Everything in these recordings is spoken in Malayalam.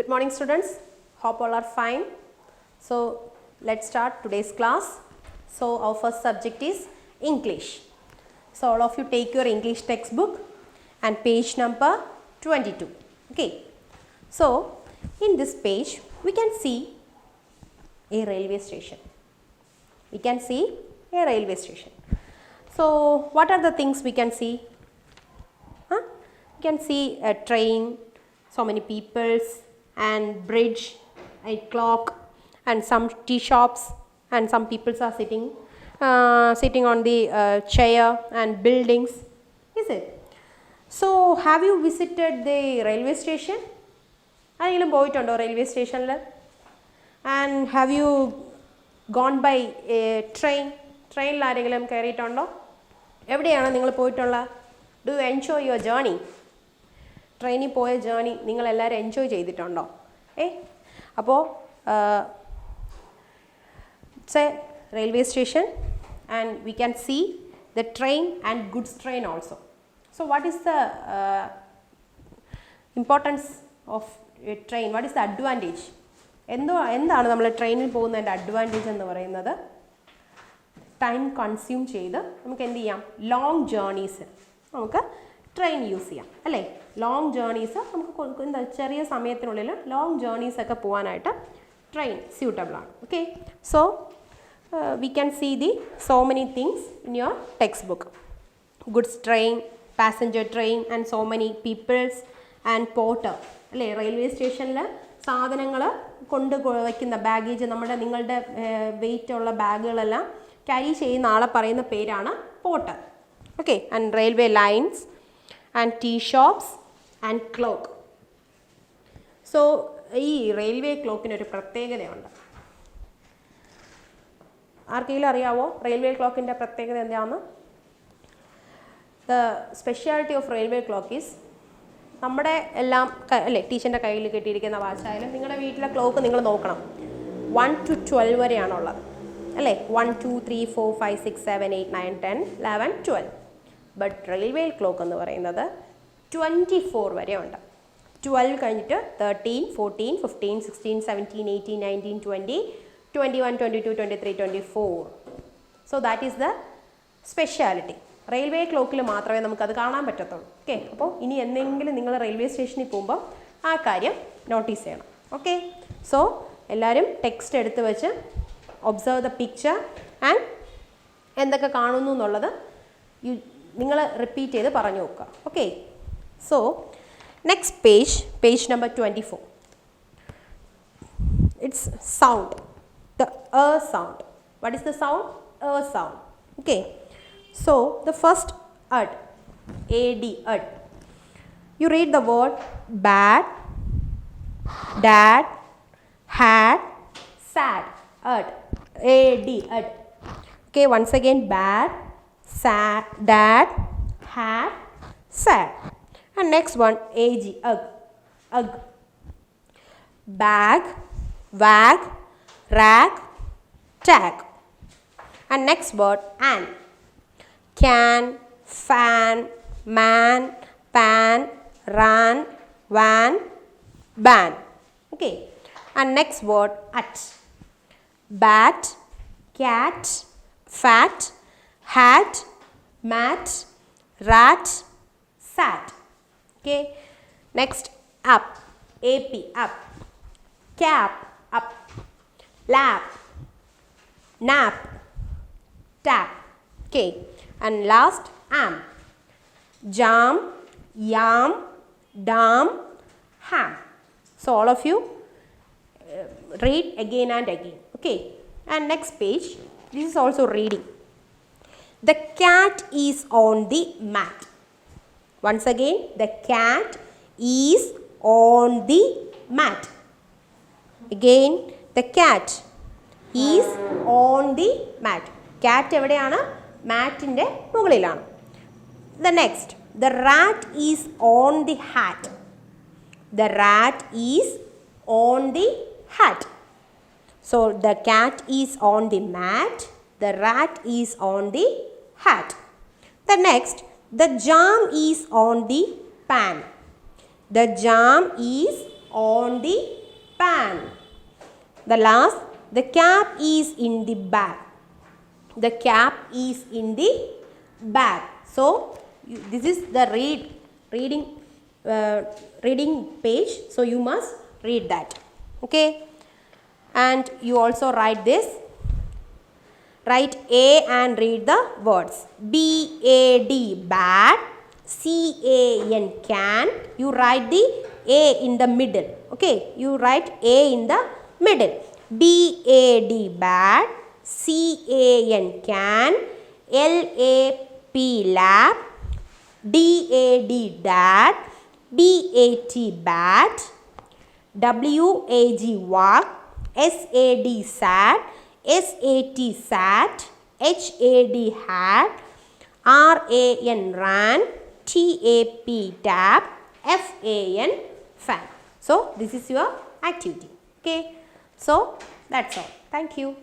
Good morning students, hope all are fine. So let's start today's class. So our first subject is English. So all of you take your English textbook and page number 22. Okay. So in this page we can see a railway station. We can see a railway station. So what are the things we can see? We can see a train, so many peoples, and bridge, a clock, and some tea shops, and some people are sitting on the chair, and buildings. Is it? So have you visited the railway station? ആരെങ്കിലും പോയിട്ടുണ്ടോ റെയിൽവേ സ്റ്റേഷനിൽ? And have you gone by a ട്രെയിനിൽ ആരെങ്കിലും കയറിയിട്ടുണ്ടോ? എവിടെയാണ് നിങ്ങൾ പോയിട്ടുള്ളത്? Do you enjoy your journey? ട്രെയിനിൽ പോയ ജേർണി നിങ്ങളെല്ലാവരും എൻജോയ് ചെയ്തിട്ടുണ്ടോ? അപ്പോൾ it's a railway station and we can see the train and goods train also. So what is the importance of train? What is the advantage? എന്താണ് നമ്മൾ ട്രെയിനിൽ പോകുന്നതിൻ്റെ അഡ്വാൻറ്റേജ് എന്ന് പറയുന്നത്? ടൈം കൺസ്യൂം ചെയ്ത് നമുക്ക് എന്ത് ചെയ്യാം? ലോങ് ജേർണീസ് നമുക്ക് ട്രെയിൻ യൂസ് ചെയ്യാം അല്ലേ? ലോങ് ജേർണീസ് നമുക്ക് എന്താ ചെറിയ സമയത്തിനുള്ളിൽ ലോങ് ജേർണീസ് ഒക്കെ പോകാനായിട്ട് ട്രെയിൻ സ്യൂട്ടബിൾ ആണ്. Okay, so we can see the so many things in your textbook. Goods train, passenger train, and so many peoples and porter അല്ലേ? റെയിൽവേ സ്റ്റേഷനിൽ സാധനങ്ങൾ വയ്ക്കുന്ന ബാഗേജ്, നിങ്ങളുടെ വെയിറ്റ് ഉള്ള ബാഗുകളെല്ലാം ക്യാരി ചെയ്യുന്ന ആളെ പറയുന്ന പേരാണ് porter. Okay, and railway lines and tea shops and clock. So ഈ റെയിൽവേ ക്ലോക്കിനൊരു പ്രത്യേകതയുണ്ട്. ആർക്കെങ്കിലും അറിയാവോ റെയിൽവേ ക്ലോക്കിൻ്റെ പ്രത്യേകത എന്താണെന്ന്? The speciality of railway clock is, നമ്മുടെ എല്ലാം അല്ലേ ടീച്ചറിൻ്റെ കയ്യിൽ കെട്ടിയിരിക്കുന്ന വാച്ചായാലും നിങ്ങളുടെ വീട്ടിലെ ക്ലോക്ക് നിങ്ങൾ നോക്കണം, 1 to 12 വരെയാണുള്ളത് അല്ലേ? 1 2 3 4 5 6 7 8 9 10 11 12. ബട്ട് റെയിൽവേ ക്ലോക്ക് എന്ന് പറയുന്നത് 24 വരെ ഉണ്ട്. 12 കഴിഞ്ഞിട്ട് 13 14 15 16 17 18 19 20 21 22 23 24. So that is the speciality. Railway ക്ലോക്കിൽ മാത്രമേ നമുക്കത് കാണാൻ പറ്റത്തുള്ളൂ. ഓക്കെ, അപ്പോൾ ഇനി എന്തെങ്കിലും നിങ്ങൾ റെയിൽവേ സ്റ്റേഷനിൽ പോകുമ്പോൾ ആ കാര്യം നോട്ടീസ് ചെയ്യണം. ഓക്കെ, സോ എല്ലാവരും ടെക്സ്റ്റ് എടുത്ത് വെച്ച് ഒബ്സർവ് ദ പിക്ചർ ആൻഡ് എന്തൊക്കെ കാണുന്നു എന്നുള്ളത് നിങ്ങൾ റിപ്പീറ്റ് ചെയ്ത് പറഞ്ഞു നോക്കുക. Okay, so next page number 24. It's sound, the sound. What is the sound? Sound. Okay, so the first ad, ad. You read the word bad, dad, had, sad. Ad, ad. Okay, once again, bad, sad, dad, had, sad. And next one, ag, ugh. Bag, wag, rag, tag. And next word, an. Can, fan, man, pan, ran, van, ban. Okay, and next word, at. Bat, cat, fat, hat, mat, rat, sat. Okay, next, up, ap, up. Cap, up. Lap, nap, tap. Okay, and last, am. Jam, yam, dam, ham. So all of you read again and again. Okay, and next page, this is also reading. The cat is on the mat. Once again, the cat is on the mat. Again, the cat is on the mat. Cat എവിടെയാണ്? മാറ്റിൻ്റെ മുകളിലാണ്. The next, the rat is on the hat. The rat is on the hat. So the cat is on the mat, the rat is on the hat. The next, the jam is on the pan. The jam is on the pan. The last, the cap is in the bag. The cap is in the bag. So this is the reading page. So you must read that. Okay. And you also write this. Write A and read the words. B-A-D, bad. C-A-N, can. You write the A in the middle. Okay. You write A in the middle. B-A-D, bad. C-A-N, can. L-A-P, lap. D-A-D, dad. B-A-T, bat. W-A-G, walk. S-A-D, sad. S-A-T, sat. H-A-D, hat. R-A-N, ran. T-A-P, tap. F-A-N, fan. So this is your activity. Okay. So that's all. Thank you.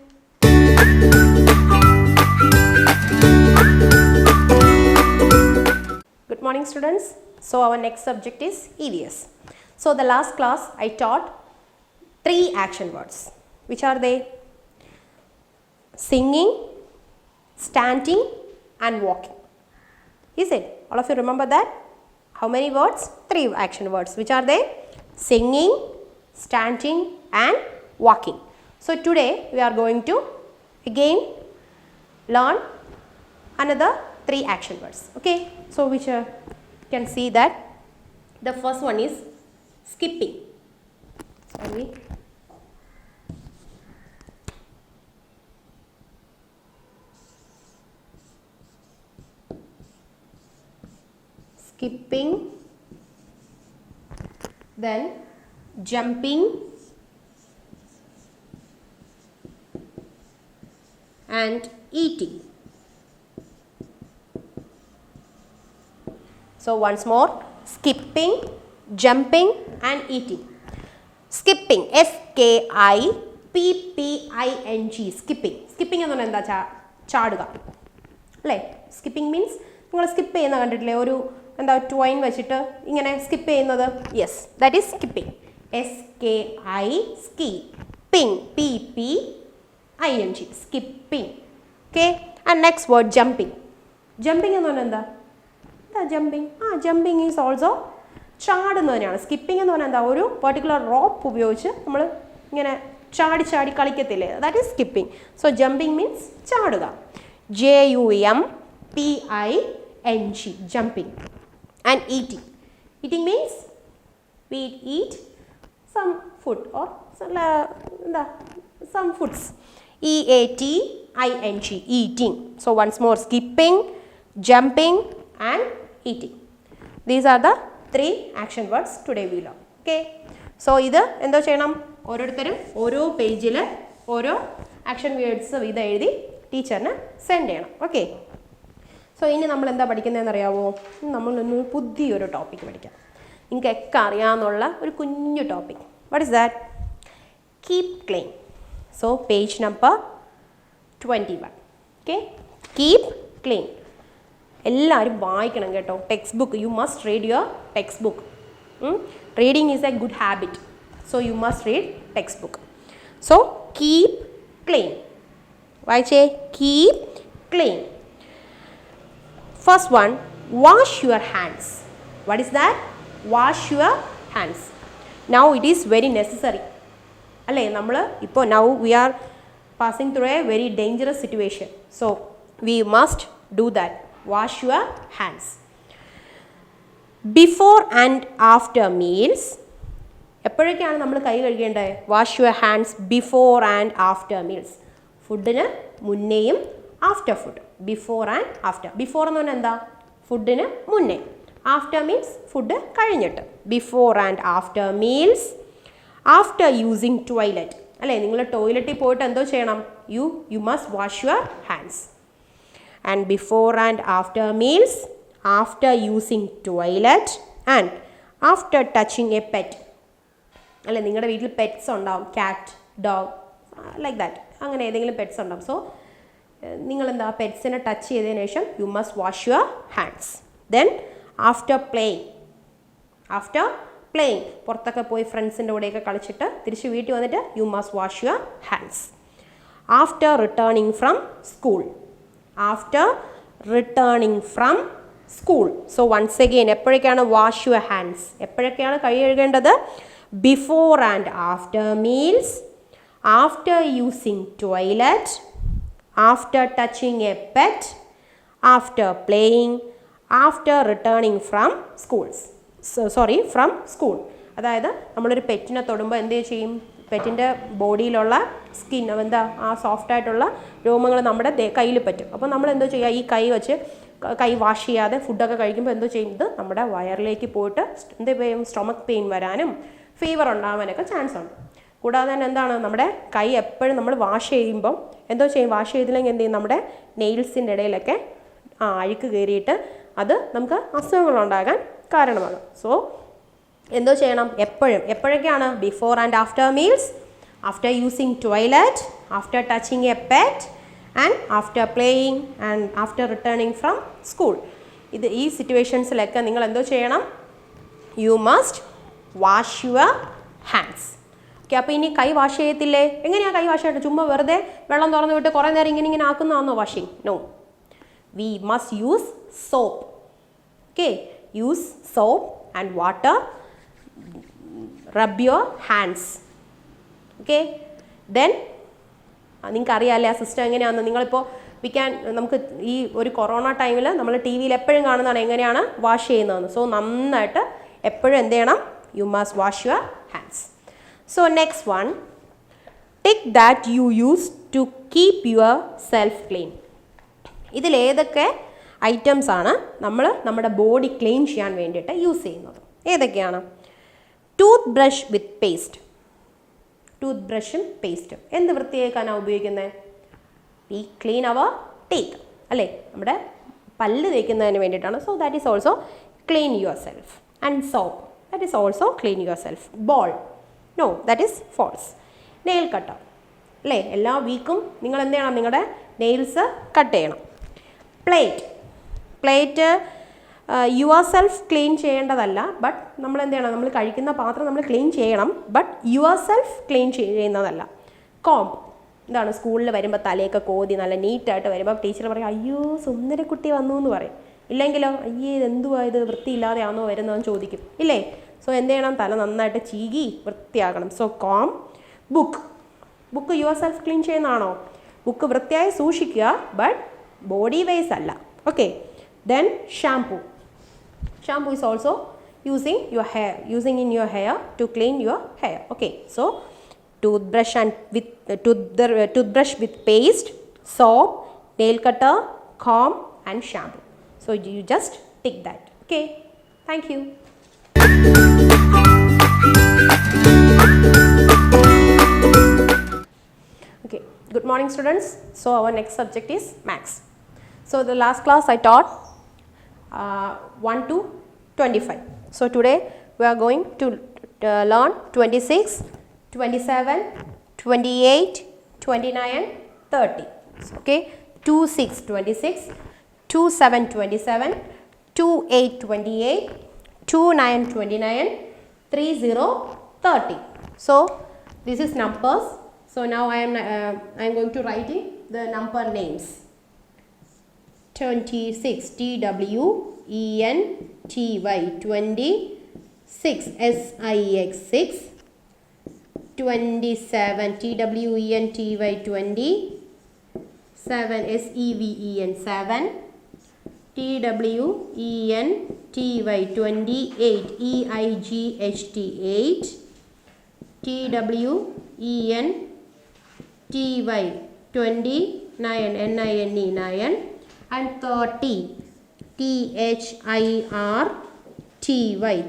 Good morning, students. So our next subject is EVS. So the last class I taught 3 action words. Which are they? Singing, standing and walking. Is it? All of you remember that? How many words? 3 action words. Which are they? Singing, standing and walking. So today we are going to again learn another 3 action words. Okay. So which you can see that the first one is skipping. Sorry. Skipping, then jumping and eating. So once more, skipping, jumping and eating. Skipping, S-K-I-P-P-I-N-G, skipping. Skipping എന്ന് പറഞ്ഞാൽ എന്താ? ചാടുക അല്ലേ? Skipping means നിങ്ങൾ സ്കിപ്പ് ചെയ്യുന്ന കണ്ടിട്ടില്ലേ? ഒരു എന്താ ട്വൈൻ വെച്ചിട്ട് ഇങ്ങനെ സ്കിപ്പ് ചെയ്യുന്നത്. Yes, that is skipping. S-K-I, skipping, P-P-I-N-G, skipping. Okay. And next word jumping. Jumping എന്ന് പറഞ്ഞാൽ എന്താ? ജമ്പിങ്. ജമ്പിങ് ഈസ് ഓൾസോ ചാടുന്നതിനാണ്. സ്കിപ്പിംഗ് എന്ന് പറഞ്ഞാൽ എന്താ? ഒരു പെർട്ടിക്കുലർ റോപ്പ് ഉപയോഗിച്ച് നമ്മൾ ഇങ്ങനെ ചാടി ചാടി കളിക്കത്തില്ലേ? That is skipping. So jumping means ചാടുക. J-U-M-P-I-N-G, jumping. And eating. Eating means we eat some food or some foods. E-A-T-I-N-G, eating. So once more, skipping, jumping and eating. These are the 3 action words today we learn. Okay. So ഇത് എന്തോ ചെയ്യണം? ഓരോരുത്തരും ഓരോ പേജിൽ ഓരോ ആക്ഷൻ വേർഡ്സ് ഇത് എഴുതി ടീച്ചറിന് സെൻഡ് ചെയ്യണം. ഓക്കെ. സോ ഇനി നമ്മൾ എന്താ പഠിക്കുന്നതെന്ന് അറിയാമോ? നമ്മളൊന്ന് പുതിയൊരു ടോപ്പിക് പഠിക്കാം. നിങ്ങൾക്കൊക്കെ അറിയാമെന്നുള്ള ഒരു കുഞ്ഞു topic. What is that? Keep clean. So page number 21. Okay. Keep clean. എല്ലാവരും വായിക്കണം കേട്ടോ. Textbook, you must read your textbook. Reading is a good habit. So you must read textbook. So keep clean. വായിച്ചേ. Keep clean. First one, wash your hands. What is that? Wash your hands. Now it is very necessary. അല്ലേ? നമ്മൾ ഇപ്പോൾ now we are passing through a very dangerous situation. So we must do that. Wash your hands. Before and after meals. എപ്പോഴൊക്കെയാണ് നമ്മൾ കൈ കഴുകേണ്ടത്? Wash your hands before and after meals. ഫുഡിന് മുന്നേയും after food. Before and after. Before എന്ന് പറഞ്ഞാൽ എന്താ? ഫുഡിന് മുന്നേ. ആഫ്റ്റർ മീൻസ് ഫുഡ് കഴിഞ്ഞിട്ട്. Before and after meals. After using toilet. അല്ലേ? നിങ്ങൾ ടോയ്ലറ്റിൽ പോയിട്ട് എന്തോ ചെയ്യണം? You must wash your hands. And before and after meals. After using toilet. And after touching a pet. അല്ലേ? നിങ്ങളുടെ വീട്ടിൽ പെറ്റ്സ് ഉണ്ടാവും. Cat, dog, like that. അങ്ങനെ ഏതെങ്കിലും പെറ്റ്സ് ഉണ്ടാവും. സോ നിങ്ങളെന്താ പെറ്റ്സിനെ ടച്ച് ചെയ്തതിന് ശേഷം you must wash your hands. Then after playing, പുറത്തൊക്കെ പോയി ഫ്രണ്ട്സിൻ്റെ കൂടെയൊക്കെ കളിച്ചിട്ട് തിരിച്ച് വീട്ടിൽ വന്നിട്ട് you must wash your hands. After returning from school, after returning from school. So once again എപ്പോഴൊക്കെയാണ് വാഷ് യുവർ ഹാൻഡ്സ്, എപ്പോഴൊക്കെയാണ് കൈ കഴുകേണ്ടത്? Before and after meals, after using toilet, after touching a pet, after playing, after returning from from school. അതായത് നമ്മളൊരു പെറ്റിനെ തൊടുമ്പോൾ എന്ത് ചെയ്യും? പെറ്റിൻ്റെ ബോഡിയിലുള്ള സ്കിൻ ആ സോഫ്റ്റായിട്ടുള്ള രോമങ്ങൾ നമ്മുടെ കയ്യിൽ പറ്റും. അപ്പോൾ നമ്മൾ എന്തോ ചെയ്യുക? ഈ കൈ വെച്ച് കൈ വാഷ് ചെയ്യാതെ ഫുഡൊക്കെ കഴിക്കുമ്പോൾ എന്തോ ചെയ്യുന്നത്? നമ്മുടെ വയറിലേക്ക് പോയിട്ട് എന്ത് ചെയ്യും? സ്റ്റൊമക്ക് പെയിൻ വരാനും ഫീവർ ഉണ്ടാവാനൊക്കെ ചാൻസ് ഉണ്ട്. കൂടാതെ തന്നെ എന്താണ്? നമ്മുടെ കൈ എപ്പോഴും നമ്മൾ വാഷ് ചെയ്യുമ്പം എന്തോ ചെയ്യും? വാഷ് ചെയ്തില്ലെങ്കിൽ എന്ത് ചെയ്യും? നമ്മുടെ നെയിൽസിൻ്റെ ഇടയിലൊക്കെ അഴുക്ക് കയറിയിട്ട് അത് നമുക്ക് അസുഖങ്ങളുണ്ടാകാൻ കാരണമാകും. സോ എന്തോ ചെയ്യണം? എപ്പോഴൊക്കെയാണ്? Before and after meals, after using toilet, after touching a pet and after playing and after returning from school. ഈ സിറ്റുവേഷൻസിലൊക്കെ നിങ്ങൾ എന്തോ ചെയ്യണം? You must wash your hands. Okay, അപ്പോൾ ഇനി കൈ വാഷ് ചെയ്യത്തില്ലേ? എങ്ങനെയാണ് കൈ വാഷ് ചെയ്തിട്ട്? ചുമ്മാ വെറുതെ വെള്ളം തുറന്ന് വിട്ട് കുറേ നേരം ഇങ്ങനെ ആക്കുന്നതാണോ washing? No, we must use soap. Okay, use soap and water, rub your hands. Okay, then നിങ്ങൾക്ക് അറിയാമല്ലേ ആ സിസ്റ്റം എങ്ങനെയാണെന്ന്? നിങ്ങളിപ്പോൾ നമുക്ക് ഈ ഒരു കൊറോണ ടൈമിൽ നമ്മൾ ടി വിയിൽ എപ്പോഴും കാണുന്നതാണ് എങ്ങനെയാണ് വാഷ് ചെയ്യുന്നതെന്ന്. സോ നന്നായിട്ട് എപ്പോഴും എന്ത് ചെയ്യണം? You must wash your hands. So next one, tick that you use to keep yourself clean. ഇതിലേതൊക്കെ ഐറ്റംസ് ആണ് നമ്മൾ നമ്മുടെ ബോഡി ക്ലീൻ ചെയ്യാൻ വേണ്ടിയിട്ട് യൂസ് ചെയ്യുന്നത്? ഏതൊക്കെയാണ്? ടൂത്ത് ബ്രഷ് വിത്ത് പേസ്റ്റ്. ടൂത്ത് ബ്രഷും പേസ്റ്റും എന്ത് വൃത്തിയാക്കാനാണ് ഉപയോഗിക്കുന്നത്? വി ക്ലീൻ അവർ ടീത്ത് അല്ലേ? നമ്മുടെ പല്ല് തേക്കുന്നതിന് വേണ്ടിയിട്ടാണ്. So that is also clean yourself. And soap, that is also clean yourself. Ball, no, that is false. Nail cutter അല്ലേ? എല്ലാ വീക്കും നിങ്ങൾ എന്ത് ചെയ്യണം? നിങ്ങളുടെ നെയിൽസ് കട്ട് ചെയ്യണം. പ്ലേറ്റ് യുവർ സെൽഫ് ക്ലീൻ ചെയ്യേണ്ടതല്ല, ബട്ട് നമ്മൾ എന്ത് ചെയ്യണം? നമ്മൾ കഴിക്കുന്ന പാത്രം നമ്മൾ ക്ലീൻ ചെയ്യണം, ബട്ട് യുവർ സെൽഫ് ക്ലീൻ ചെയ്യുന്നതല്ല. കോംബ്, എന്താണ്? സ്കൂളിൽ വരുമ്പോൾ തലയൊക്കെ കോതി നല്ല നീറ്റായിട്ട് വരുമ്പോൾ ടീച്ചർ പറയും, അയ്യോ സുന്ദരക്കുട്ടി വന്നു എന്ന് പറയും. ഇല്ലെങ്കിലോ, അയ്യേ ഇതെന്തുവാ ഇത്, വൃത്തിയില്ലാതെയാണോ വരുന്നതെന്ന് ചോദിക്കും ഇല്ലേ? സോ എന്ത് ചെയ്യണം? തല നന്നായിട്ട് ചീകി വൃത്തിയാക്കണം. So com. Book your self clean ചെയ്യുന്നതാണോ? ബുക്ക് വൃത്തിയായി സൂക്ഷിക്കുക, ബട്ട് ബോഡി വേസ് അല്ല. Okay, then shampoo. Shampoo is also using in your hair to clean your hair. Okay, so toothbrush with paste, soap, nail cutter, comb and shampoo. So you just tick that. Okay, thank you. Okay, good morning students. So our next subject is maths. So the last class I taught 1 to 25. So today we are going to learn 26, 27, 28, 29, 30. Okay, 26, 26, 27, 27, 28, 28, 29, 29, 30, 30. So this is numbers. So now I am going to write in the number names. 26, TWENTY, 26, SIX 6, 27, TWENTY 20, 7, SEVEN 7, TWENTY 28, EIGHT 8, TWENTY 29, NINE 9, and 30, THIRTY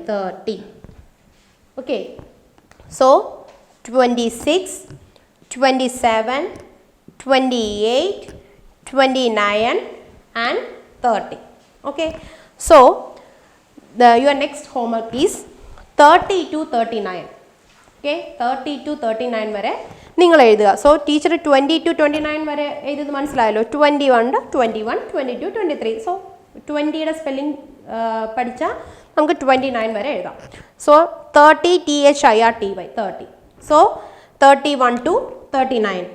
30. Okay, so 26, 27, 28, 29 and 30. Okay, so your next homework is 30 to 39. Okay, 30 to 39 വരെ നിങ്ങൾ എഴുതുക. സോ ടീച്ചർ 20 to 29 വരെ എഴുതുന്നത് മനസ്സിലായല്ലോ. 21, 21, 22, 23. സോ 20യുടെ സ്പെല്ലിംഗ് പഠിച്ചാൽ നമുക്ക് 29 വരെ എഴുതാം. So 30 THIRTY 30. So 31 to 39,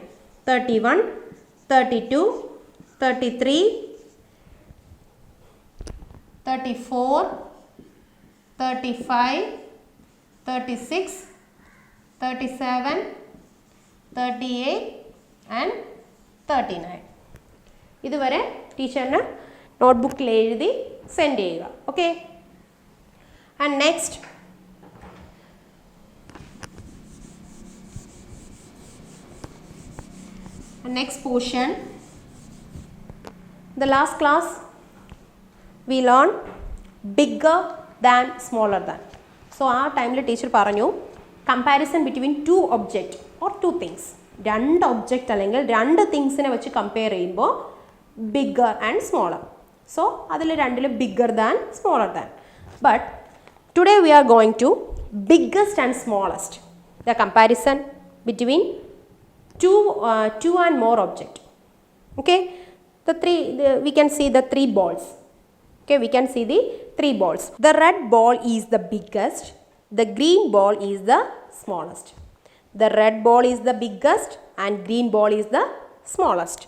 31, 32, 33, 34, 35, 36, 37, 38 and 39. ഇതുവരെ ടീച്ചറിന് നോട്ട്ബുക്കിൽ എഴുതി സെൻഡ് ചെയ്യുക. Okay. And next portion, the last class we learned bigger than smaller than. So ആ ടൈമിൽ ടീച്ചർ പറഞ്ഞു comparison between two object or two things, രണ്ട് ഒബ്ജക്റ്റ് അല്ലെങ്കിൽ രണ്ട് തിങ്സിനെ വെച്ച് കമ്പയർ ചെയ്യുമ്പോൾ ബിഗ്ഗർ ആൻഡ് സ്മോളർ. സോ അതിൽ രണ്ടിലും bigger than smaller than. But today we are going to biggest and smallest, the comparison between two and more object. Okay, we can see the three balls. Okay, we can see the three balls. The red ball is the biggest, the green ball is the smallest. The red ball is the biggest and green ball is the smallest.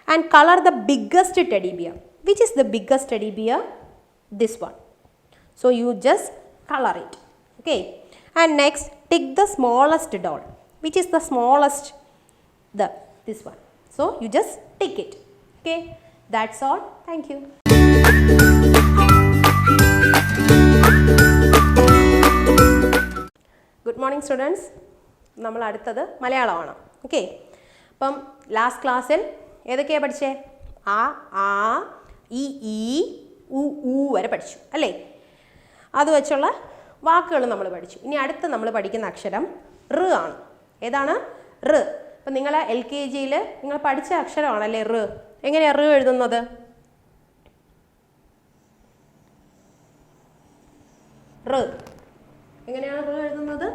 And color the biggest teddy bear. Which is the biggest teddy bear? This one. So you just color it. Okay, and next take the smallest doll. Which is the smallest? This one. So you just take it. Okay, that's all. Thank you. Good morning students. നമ്മൾ അടുത്തത് മലയാളമാണ്. ഓക്കെ. അപ്പം ലാസ്റ്റ് ക്ലാസ്സിൽ ഏതൊക്കെയാണ് പഠിച്ചേ? ആ ഇ ഈ ഉ വരെ പഠിച്ചു അല്ലേ? അത് വെച്ചുള്ള വാക്കുകൾ നമ്മൾ പഠിച്ചു. ഇനി അടുത്ത് നമ്മൾ പഠിക്കുന്ന അക്ഷരം റ് ആണ്. ഏതാണ്? റ്. അപ്പം നിങ്ങൾ LKGയിൽ നിങ്ങൾ പഠിച്ച അക്ഷരമാണല്ലേ റ്. എങ്ങനെയാണ് റ് എഴുതുന്നത്? റ് എങ്ങനെയാണ് റ് എഴുതുന്നത്?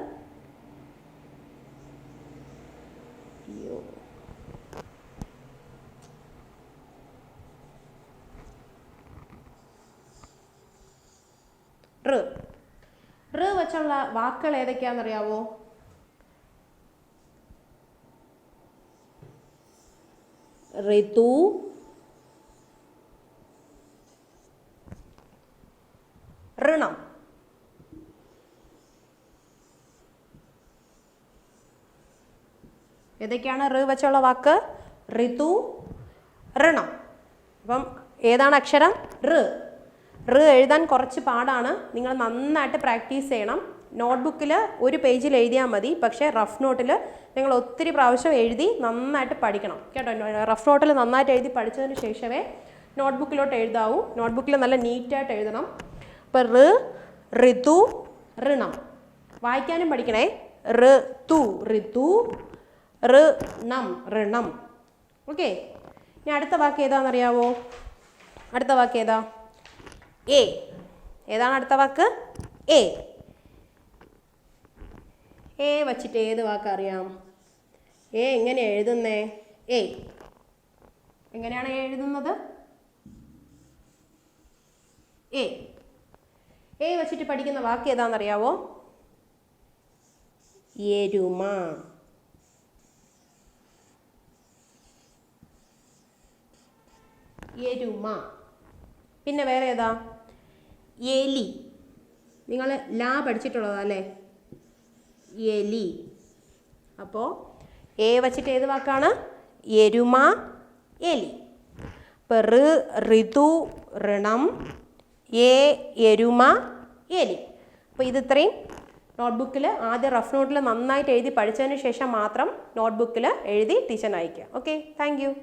റ്. റ് വെച്ചുള്ള വാക്കുകൾ ഏതൊക്കെയാണെന്നറിയാവോ? ഋതു, ഋണം. ഏതൊക്കെയാണ് റ് വെച്ചുള്ള വാക്ക്? ഋതു, ഋണം. അപ്പം ഏതാണ് അക്ഷരം? റ്. റ് എഴുതാൻ കുറച്ച് പാടാണ്. നിങ്ങൾ നന്നായിട്ട് പ്രാക്ടീസ് ചെയ്യണം. നോട്ട്ബുക്കിൽ ഒരു പേജിൽ എഴുതിയാൽ മതി, പക്ഷേ റഫ് നോട്ടിൽ നിങ്ങൾ ഒത്തിരി പ്രാവശ്യം എഴുതി നന്നായിട്ട് പഠിക്കണം കേട്ടോ. റഫ് നോട്ടിൽ നന്നായിട്ട് എഴുതി പഠിച്ചതിന് ശേഷമേ നോട്ട്ബുക്കിലോട്ട് എഴുതാവൂ. നോട്ട്ബുക്കിൽ നല്ല നീറ്റായിട്ട് എഴുതണം. അപ്പോൾ റ്, ഋതു, ഋണം. വായിക്കാനും പഠിക്കണേ. ഋതു, ഋതു, ഋണം, ഋണം. ഓക്കെ. ഇനി അടുത്ത വാക്ക് ഏതാണെന്നറിയാവോ? അടുത്ത വാക്ക് ഏതാ? എ. ഏതാണ് അടുത്ത വാക്ക്? എ. എ വച്ചിട്ട് ഏത് വാക്കറിയാം? എ എങ്ങനെ എഴുതുന്നേ? എ എങ്ങനെയാണ് എഴുതുന്നത്? എ. എ വച്ചിട്ട് പഠിക്കുന്ന വാക്ക് ഏതാണെന്നറിയാവോ? എരുമ. എരുമ. പിന്നെ വേറെ ഏതാ? എലി. നിങ്ങൾ ലാ പഠിച്ചിട്ടുള്ളതാ അല്ലേ? എലി. അപ്പോൾ എ വച്ചിട്ട് ഏത് വാക്കാണ്? എരുമ, എലി. അപ്പോൾ ഋതു, ഋണം, എ, എരുമ, എലി. അപ്പോൾ ഇത് ഇത്രയും നോട്ട്ബുക്കിൽ ആദ്യം റഫ് നോട്ടിൽ നന്നായിട്ട് എഴുതി പഠിച്ചതിന് ശേഷം മാത്രം നോട്ട്ബുക്കിൽ എഴുതി ടീച്ചറിന് അയക്കുക. Okay, thank you.